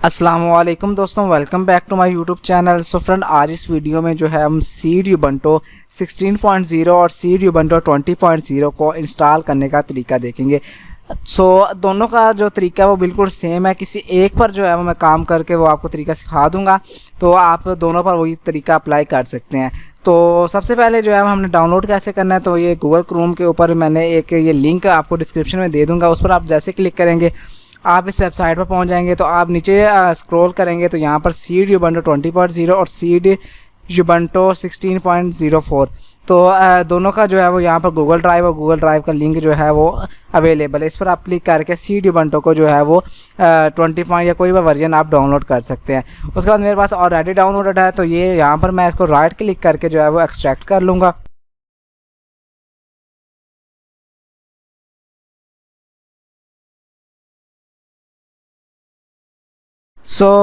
अस्सलामुअलैकुम दोस्तों, welcome back to my YouTube channel. So friend, आज इस वीडियो में जो है हम सीड उबंटू 16.0 और सीड उबंटू 20.0 को इंस्टॉल करने का तरीका देखेंगे। दोनों का जो तरीका है वो बिल्कुल सेम है। किसी एक पर जो है वो मैं काम करके वो आपको तरीका सिखा दूंगा, तो आप दोनों पर वही तरीका अप्लाई कर सकते हैं। तो सबसे पहले जो है हमने डाउनलोड कैसे करना है, तो ये गूगल क्रोम के ऊपर मैंने एक ये लिंक आपको डिस्क्रिप्शन में दे दूँगा। उस पर आप जैसे क्लिक करेंगे आप इस वेबसाइट पर पहुंच जाएंगे। तो आप नीचे स्क्रॉल करेंगे तो यहाँ पर सीड उबंटू 20.0 और सीड उबंटू 16.04 तो दोनों का जो है वो यहाँ पर गूगल ड्राइव और गूगल ड्राइव का लिंक जो है वो अवेलेबल है। इस पर आप क्लिक करके सीड उबंटू को जो है वो 20 या कोई भी वर्जन आप डाउनलोड कर सकते हैं। उसके बाद मेरे पास ऑलरेडी डाउनलोडेड है, तो ये यहाँ पर मैं इसको राइट क्लिक करके जो है वो एक्सट्रैक्ट कर लूँगा।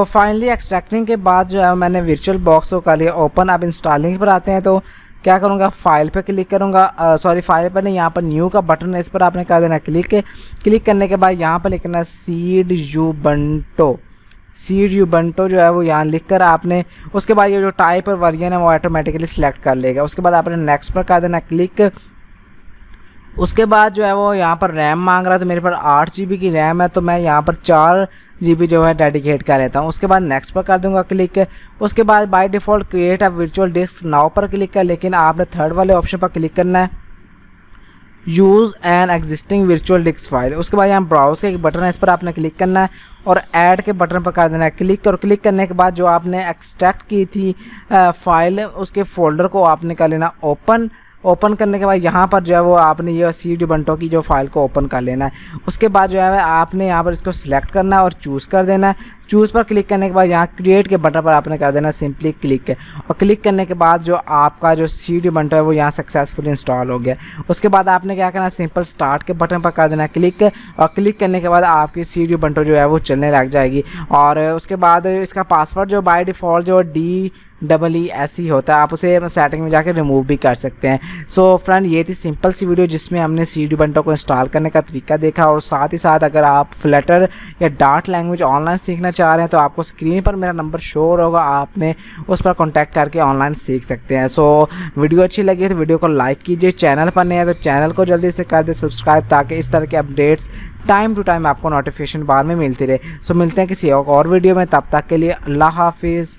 फाइनली एक्सट्रैक्टिंग के बाद जो है मैंने वर्चुअल बॉक्स को कर लिया ओपन। अब इंस्टॉलिंग पर आते हैं, तो क्या करूँगा, फाइल पे क्लिक करूँगा। सॉरी, फाइल पर नहीं, यहाँ पर न्यू का बटन है, इस पर आपने कर देना क्लिक करने के बाद यहाँ पर लिखना है सीड उबंटू जो है वो यहाँ लिख कर आपने उसके बाद ये जो टाइप और वर्जन है वो ऑटोमेटिकली सिलेक्ट कर लेगा। उसके बाद आपने नेक्स्ट पर कर देना क्लिक। उसके बाद जो है वो यहाँ पर रैम मांग रहा है, तो मेरे पर 8 GB की रैम है, तो मैं यहाँ पर 4 GB जो है डेडिकेट कर लेता हूँ। उसके बाद नेक्स्ट पर कर दूंगा क्लिक। उसके बाद by default create a virtual disc now पर क्लिक कर, लेकिन आपने थर्ड वाले ऑप्शन पर क्लिक करना है, use an existing virtual disc file. उसके बाद यहाँ ब्राउज का एक बटन है, इस पर आपने क्लिक करना है और ऐड के बटन पर कर देना है क्लिक। और क्लिक करने के बाद जो आपने एक्सट्रैक्ट की थी फाइल, उसके फोल्डर को आपने कर लेना ओपन करने के बाद यहाँ पर जो है वो आपने ये सीड उबंटू की जो फाइल को ओपन कर लेना है। उसके बाद जो है आपने यहाँ पर इसको सिलेक्ट करना है और चूज़ कर देना है। चूज़ पर क्लिक करने के बाद यहाँ क्रिएट के बटन पर आपने कर देना सिंपली क्लिक। और क्लिक करने के बाद जो आपका जो सीड उबंटू है वो यहाँ सक्सेसफुली इंस्टॉल हो गया। उसके बाद आपने क्या करना, सिंपल स्टार्ट के बटन पर कर देना क्लिक। और क्लिक करने के बाद आपकी सीड उबंटू जो है वो चलने लग जाएगी। और उसके बाद इसका पासवर्ड जो बाय डिफ़ॉल्ट जो DEES होता है, आप उसे सेटिंग में जाकर रिमूव भी कर सकते हैं। सो फ्रेंड, ये थी सिंपल सी वीडियो जिसमें हमने सीड उबंटू को इंस्टॉल करने का तरीका देखा। और साथ ही साथ अगर आप फ्लटर या डार्ट लैंग्वेज ऑनलाइन सीखना चाह रहे हैं तो आपको स्क्रीन पर मेरा नंबर शो होगा, आपने उस पर कॉन्टैक्ट करके ऑनलाइन सीख सकते हैं। सो वीडियो अच्छी लगी तो वीडियो को लाइक कीजिए, चैनल पर नए हैं तो चैनल को जल्दी से कर दे सब्सक्राइब, ताकि इस तरह के अपडेट्स टाइम टू टाइम आपको नोटिफिकेशन बार में मिलती रहे। सो मिलते हैं किसी और वीडियो में, तब तक के लिए अल्लाह हाफिज़।